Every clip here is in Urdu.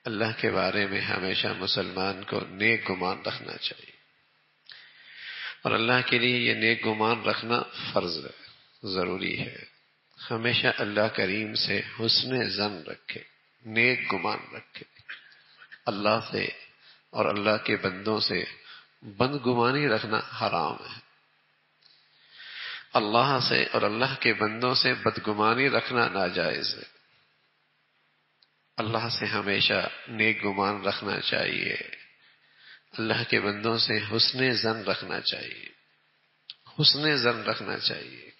اللہ کے بارے میں ہمیشہ مسلمان کو نیک گمان رکھنا چاہیے، اور اللہ کے لیے یہ نیک گمان رکھنا فرض ہے، ضروری ہے۔ ہمیشہ اللہ کریم سے حسن ظن رکھے، نیک گمان رکھے۔ اللہ سے اور اللہ کے بندوں سے بدگمانی رکھنا حرام ہے۔ اللہ سے اور اللہ کے بندوں سے بدگمانی رکھنا ناجائز ہے۔ اللہ سے ہمیشہ نیک گمان رکھنا چاہیے، اللہ کے بندوں سے حسن ظن رکھنا چاہیے، حسن ظن رکھنا چاہیے۔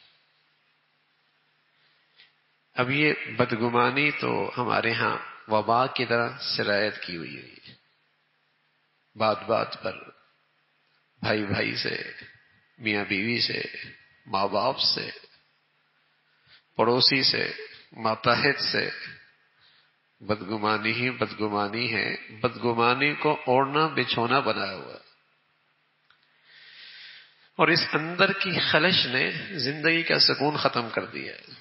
اب یہ بدگمانی تو ہمارے ہاں وبا کی طرح سرایت کی ہوئی ہے، بات بات پر، بھائی بھائی سے، میاں بیوی سے، ماں باپ سے، پڑوسی سے، ماتحت سے، بدگمانی ہی بدگمانی ہے۔ بدگمانی کو اوڑھنا بچھونا بنایا ہوا، اور اس اندر کی خلش نے زندگی کا سکون ختم کر دیا ہے،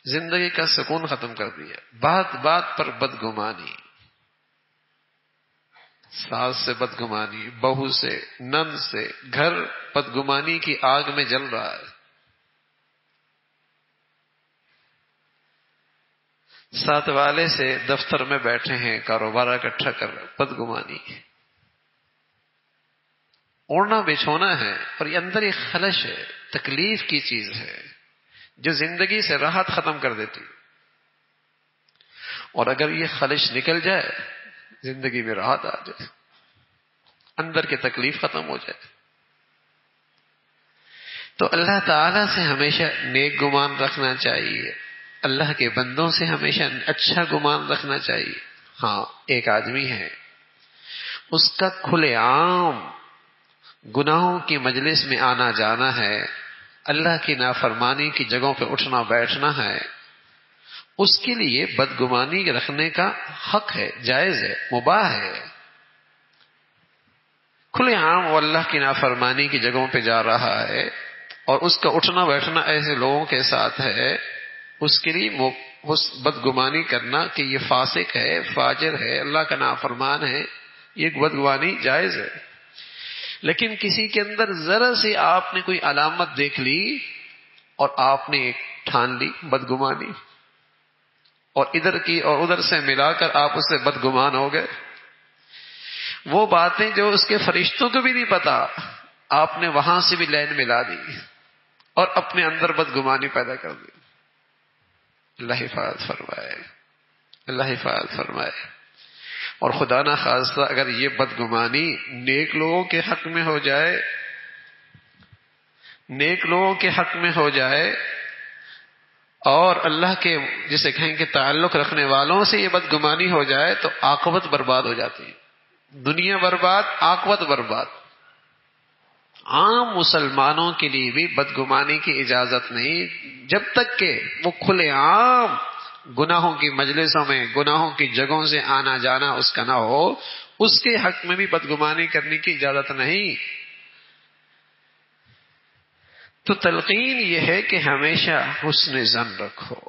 زندگی کا سکون ختم کر دیا۔ بات بات پر بدگمانی، ساس سے بدگمانی، بہو سے، نند سے، گھر بدگمانی کی آگ میں جل رہا ہے۔ ساتھ والے سے دفتر میں بیٹھے ہیں، کاروبار اکٹھا کر رہے، بدگمانی، اوڑھنا بچھونا ہے، اور یہ اندر ایک خلش ہے، تکلیف کی چیز ہے جو زندگی سے راحت ختم کر دیتی، اور اگر یہ خلش نکل جائے، زندگی میں راحت آ جائے، اندر کی تکلیف ختم ہو جائے۔ تو اللہ تعالی سے ہمیشہ نیک گمان رکھنا چاہیے، اللہ کے بندوں سے ہمیشہ اچھا گمان رکھنا چاہیے۔ ہاں، ایک آدمی ہے، اس کا کھلے عام گناہوں کی مجلس میں آنا جانا ہے، اللہ کی نافرمانی کی جگہوں پہ اٹھنا بیٹھنا ہے، اس کے لیے بدگمانی رکھنے کا حق ہے، جائز ہے، مباح ہے۔ کھلے عام وہ اللہ کی نافرمانی کی جگہوں پہ جا رہا ہے، اور اس کا اٹھنا بیٹھنا ایسے لوگوں کے ساتھ ہے، اس کے لیے بدگمانی کرنا کہ یہ فاسق ہے، فاجر ہے، اللہ کا نافرمان ہے، یہ بدگمانی جائز ہے۔ لیکن کسی کے اندر ذرا سی آپ نے کوئی علامت دیکھ لی اور آپ نے ٹھان لی بدگمانی، اور ادھر کی اور ادھر سے ملا کر آپ اس سے بدگمان ہو گئے، وہ باتیں جو اس کے فرشتوں کو بھی نہیں پتا، آپ نے وہاں سے بھی لائن ملا دی اور اپنے اندر بدگمانی پیدا کر دی۔ اللہ حفاظت فرمائے، اللہ حفاظت فرمائے۔ اور خدا نہ خواستہ اگر یہ بدگمانی نیک لوگوں کے حق میں ہو جائے، نیک لوگوں کے حق میں ہو جائے، اور اللہ کے جسے کہیں کہ تعلق رکھنے والوں سے یہ بدگمانی ہو جائے، تو عاقبت برباد ہو جاتی ہے، دنیا برباد، عاقبت برباد۔ عام مسلمانوں کے لیے بھی بدگمانی کی اجازت نہیں، جب تک کہ وہ کھلے عام گناہوں کی مجلسوں میں، گناہوں کی جگہوں سے آنا جانا اس کا نہ ہو، اس کے حق میں بھی بدگمانی کرنے کی اجازت نہیں۔ تو تلقین یہ ہے کہ ہمیشہ حسن ظن رکھو،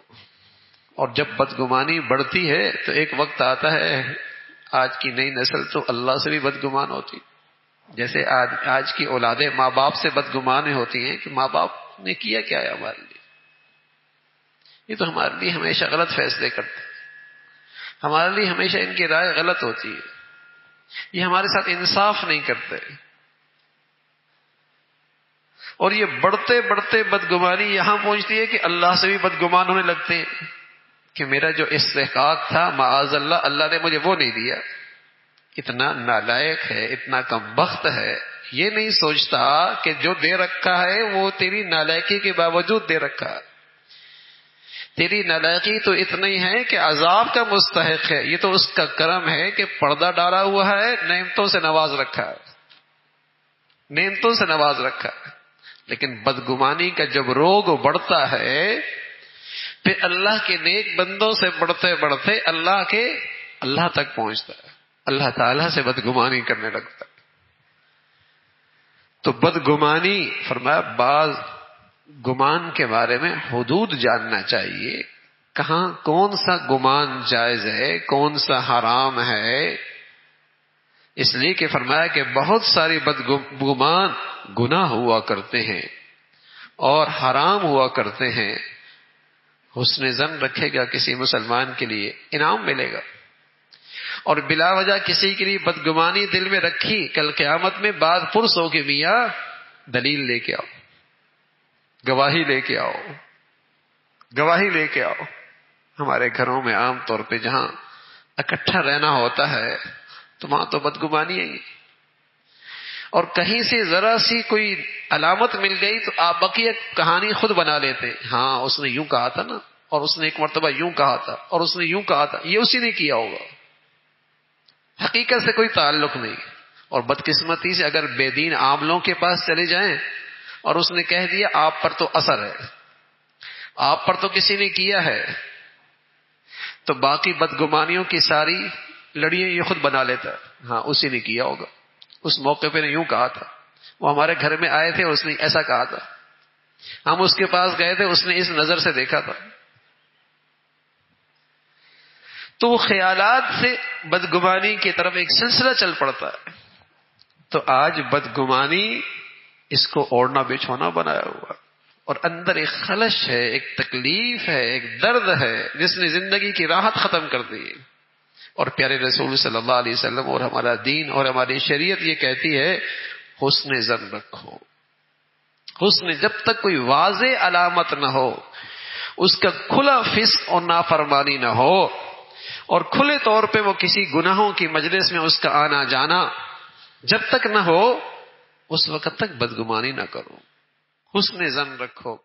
اور جب بدگمانی بڑھتی ہے تو ایک وقت آتا ہے، آج کی نئی نسل تو اللہ سے بھی بدگمان ہوتی، جیسے آج کی اولادیں ماں باپ سے بدگمان ہوتی ہیں کہ ماں باپ نے کیا کیا ہے ہمارے لیے، یہ تو ہمارے لیے ہمیشہ غلط فیصلے کرتے ہیں، ہمارے لیے ہمیشہ ان کی رائے غلط ہوتی ہے، یہ ہمارے ساتھ انصاف نہیں کرتے، اور یہ بڑھتے بڑھتے بدگمانی یہاں پہنچتی ہے کہ اللہ سے بھی بدگمان ہونے لگتے ہیں کہ میرا جو استحقاق تھا معاذ اللہ، اللہ نے مجھے وہ نہیں دیا۔ اتنا نالائق ہے، اتنا کم بخت ہے، یہ نہیں سوچتا کہ جو دے رکھا ہے وہ تیری نالائقی کے باوجود دے رکھا ہے، تیری نالائقی تو اتنی ہے کہ عذاب کا مستحق ہے، یہ تو اس کا کرم ہے کہ پردہ ڈالا ہوا ہے، نعمتوں سے نواز رکھا ہے، نعمتوں سے نواز رکھا ہے۔ لیکن بدگمانی کا جب روگ بڑھتا ہے، پھر اللہ کے نیک بندوں سے بڑھتے بڑھتے اللہ تک پہنچتا ہے، اللہ تعالیٰ سے بدگمانی کرنے لگتا ہے۔ تو بدگمانی فرمایا بعض گمان کے بارے میں حدود جاننا چاہیے، کہاں کون سا گمان جائز ہے، کون سا حرام ہے؟ اس لیے کہ فرمایا کہ بہت ساری بدگمان گناہ ہوا کرتے ہیں اور حرام ہوا کرتے ہیں. حسن ظن رکھے گا کسی مسلمان کے لیے انعام ملے گا، اور بلا وجہ کسی کے لیے بدگمانی دل میں رکھی، کل قیامت میں بعد پرس ہو کے میاں دلیل لے کے آؤ، گواہی لے کے آؤ، گواہی لے کے آؤ. ہمارے گھروں میں عام طور پہ جہاں اکٹھا رہنا ہوتا ہے تو وہاں تو بدگمانی ہے، اور کہیں سے ذرا سی کوئی علامت مل گئی تو آپ بقیہ کہانی خود بنا لیتے. ہاں اس نے یوں کہا تھا نا، اور اس نے ایک مرتبہ یوں کہا تھا، اور اس نے یوں کہا تھا، یہ اسی نے کیا ہوگا. حقیقت سے کوئی تعلق نہیں. اور بدقسمتی سے اگر بے دین عاملوں کے پاس چلے جائیں اور اس نے کہہ دیا آپ پر تو اثر ہے، آپ پر تو کسی نے کیا ہے، تو باقی بدگمانیوں کی ساری لڑیاں یہ خود بنا لیتا ہے. ہاں اسی نے کیا ہوگا، اس موقع پہ نے یوں کہا تھا، وہ ہمارے گھر میں آئے تھے اس نے ایسا کہا تھا، ہم اس کے پاس گئے تھے اس نے اس نظر سے دیکھا تھا. تو وہ خیالات سے بدگمانی کی طرف ایک سلسلہ چل پڑتا ہے. تو آج بدگمانی اس کو اوڑھنا بچھونا بنایا ہوا، اور اندر ایک خلش ہے، ایک تکلیف ہے، ایک درد ہے جس نے زندگی کی راحت ختم کر دی. اور پیارے رسول صلی اللہ علیہ وسلم اور ہمارا دین اور ہماری شریعت یہ کہتی ہے حسن ظن رکھو. حسن، جب تک کوئی واضح علامت نہ ہو، اس کا کھلا فسق اور نافرمانی نہ ہو، اور کھلے طور پہ وہ کسی گناہوں کی مجلس میں اس کا آنا جانا جب تک نہ ہو، اس وقت تک بدگمانی نہ کرو، حسن ظن رکھو.